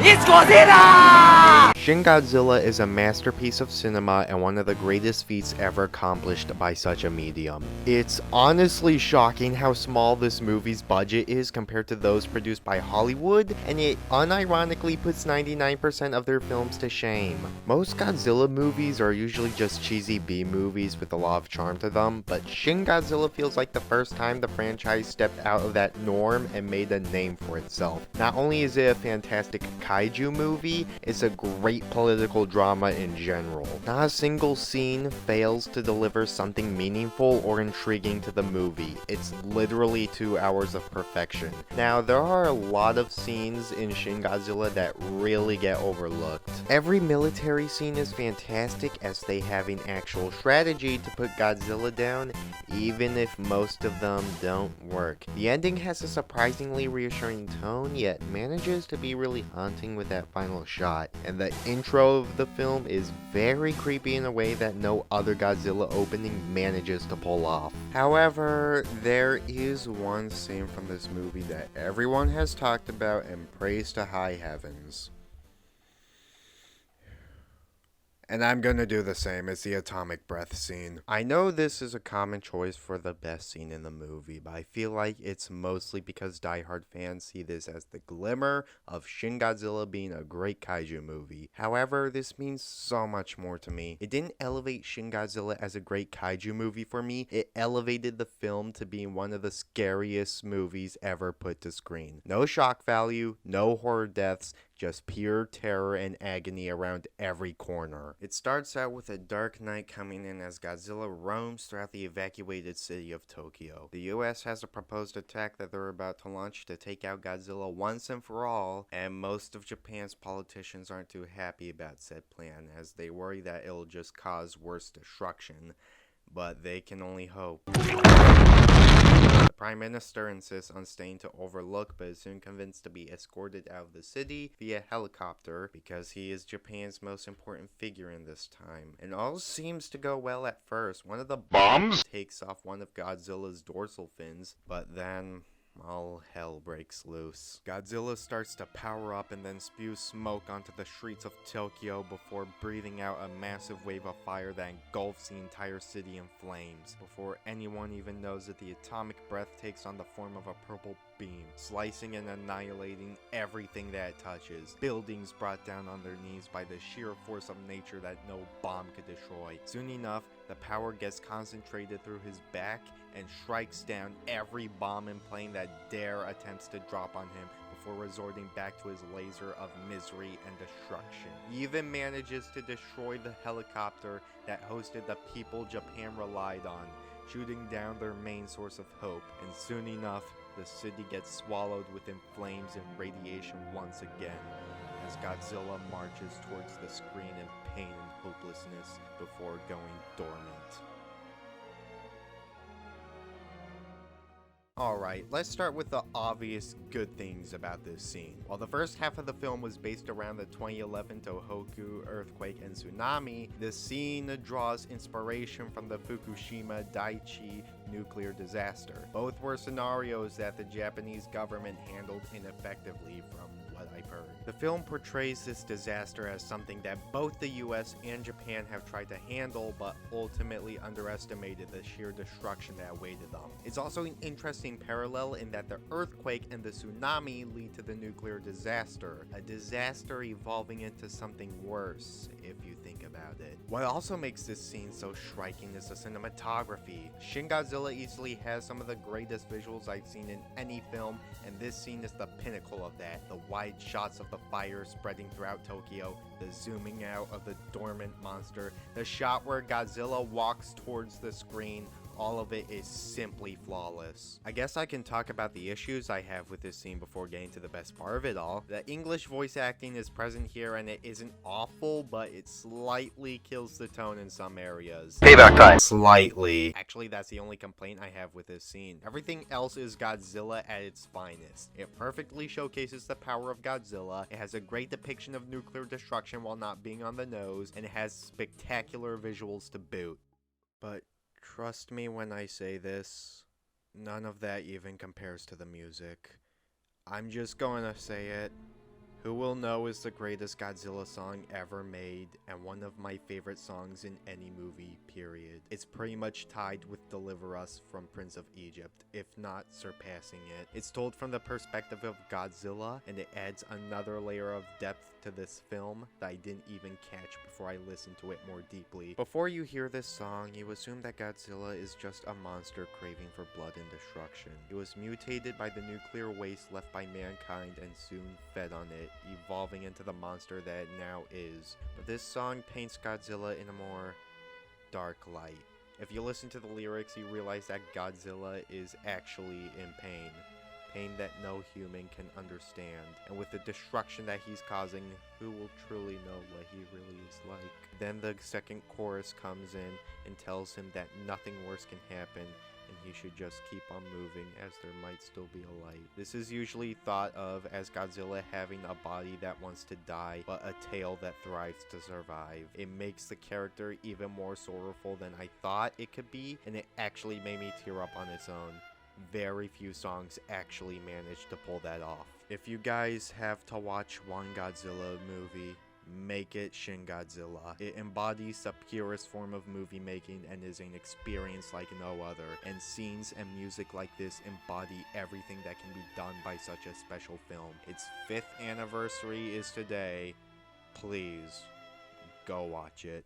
It's Godzilla! Shin Godzilla is a masterpiece of cinema and one of the greatest feats ever accomplished by such a medium. It's honestly shocking how small this movie's budget is compared to those produced by Hollywood, and it unironically puts 99% of their films to shame. Most Godzilla movies are usually just cheesy B movies with a lot of charm to them, but Shin Godzilla feels like the first time the franchise stepped out of that norm and made a name for itself. Not only is it a fantastic kaiju movie, it's a great political drama in general. Not a single scene fails to deliver something meaningful or intriguing to the movie. It's literally 2 hours of perfection. Now, there are a lot of scenes in Shin Godzilla that really get overlooked. Every military scene is fantastic as they have an actual strategy to put Godzilla down, even if most of them don't work. The ending has a surprisingly reassuring tone, yet manages to be really haunting with that final shot. And the intro of the film is very creepy in a way that no other Godzilla opening manages to pull off. However, there is one scene from this movie that everyone has talked about and praised to high heavens. And I'm gonna do the same as the atomic breath scene. I know this is a common choice for the best scene in the movie, but I feel like it's mostly because diehard fans see this as the glimmer of Shin Godzilla being a great kaiju movie. However, this means so much more to me. It didn't elevate Shin Godzilla as a great kaiju movie for me, it elevated the film to being one of the scariest movies ever put to screen. No shock value, no horror deaths, just pure terror and agony around every corner. It starts out with a dark night coming in as Godzilla roams throughout the evacuated city of Tokyo. The US has a proposed attack that they're about to launch to take out Godzilla once and for all, and most of Japan's politicians aren't too happy about said plan, as they worry that it'll just cause worse destruction, but they can only hope. The Prime Minister insists on staying to overlook, but is soon convinced to be escorted out of the city via helicopter because he is Japan's most important figure in this time. And all seems to go well at first. One of the bombs takes off one of Godzilla's dorsal fins, but then all hell breaks loose. Godzilla starts to power up and then spews smoke onto the streets of Tokyo before breathing out a massive wave of fire that engulfs the entire city in flames. Before anyone even knows it, the atomic breath takes on the form of a purple beam, slicing and annihilating everything that it touches. Buildings brought down on their knees by the sheer force of nature that no bomb could destroy. Soon enough, the power gets concentrated through his back and strikes down every bomb and plane that dare attempts to drop on him before resorting back to his laser of misery and destruction. He even manages to destroy the helicopter that hosted the people Japan relied on, shooting down their main source of hope. And soon enough, the city gets swallowed within flames and radiation once again, as Godzilla marches towards the screen in pain and hopelessness before going dormant. Alright, let's start with the obvious good things about this scene. While the first half of the film was based around the 2011 Tohoku earthquake and tsunami, the scene draws inspiration from the Fukushima Daiichi nuclear disaster. Both were scenarios that the Japanese government handled ineffectively from what I've heard. The film portrays this disaster as something that both the US and Japan have tried to handle, but ultimately underestimated the sheer destruction that awaited them. It's also an interesting parallel in that the earthquake and the tsunami lead to the nuclear disaster, a disaster evolving into something worse, if you think about it. What also makes this scene so striking is the cinematography. Shin Godzilla easily has some of the greatest visuals I've seen in any film, and this scene is the pinnacle of that. The wide shots of the fire spreading throughout Tokyo, the zooming out of the dormant monster, the shot where Godzilla walks towards the screen, all of it is simply flawless. I guess I can talk about the issues I have with this scene before getting to the best part of it all. The English voice acting is present here and it isn't awful, but it slightly kills the tone in some areas. Payback time. Slightly. Actually, that's the only complaint I have with this scene. Everything else is Godzilla at its finest. It perfectly showcases the power of Godzilla, it has a great depiction of nuclear destruction while not being on the nose, and it has spectacular visuals to boot. But trust me when I say this, none of that even compares to the music. I'm just going to say it. Who Will Know is the greatest Godzilla song ever made, and one of my favorite songs in any movie, period. It's pretty much tied with Deliver Us from Prince of Egypt, if not surpassing it. It's told from the perspective of Godzilla, and it adds another layer of depth to this film that I didn't even catch before I listened to it more deeply. Before you hear this song, you assume that Godzilla is just a monster craving for blood and destruction. It was mutated by the nuclear waste left by mankind and soon fed on it, evolving into the monster that it now is. But this song paints Godzilla in a more dark light. If you listen to the lyrics, you realize that Godzilla is actually in pain. Pain that no human can understand. And with the destruction that he's causing, who will truly know what he really is like? Then the second chorus comes in and tells him that nothing worse can happen, and he should just keep on moving as there might still be a light. This is usually thought of as Godzilla having a body that wants to die, but a tail that thrives to survive. It makes the character even more sorrowful than I thought it could be, and it actually made me tear up on its own. Very few songs actually manage to pull that off. If you guys have to watch one Godzilla movie, make it Shin Godzilla. It embodies the purest form of movie making and is an experience like no other. And scenes and music like this embody everything that can be done by such a special film. Its 5th anniversary is today. Please, go watch it.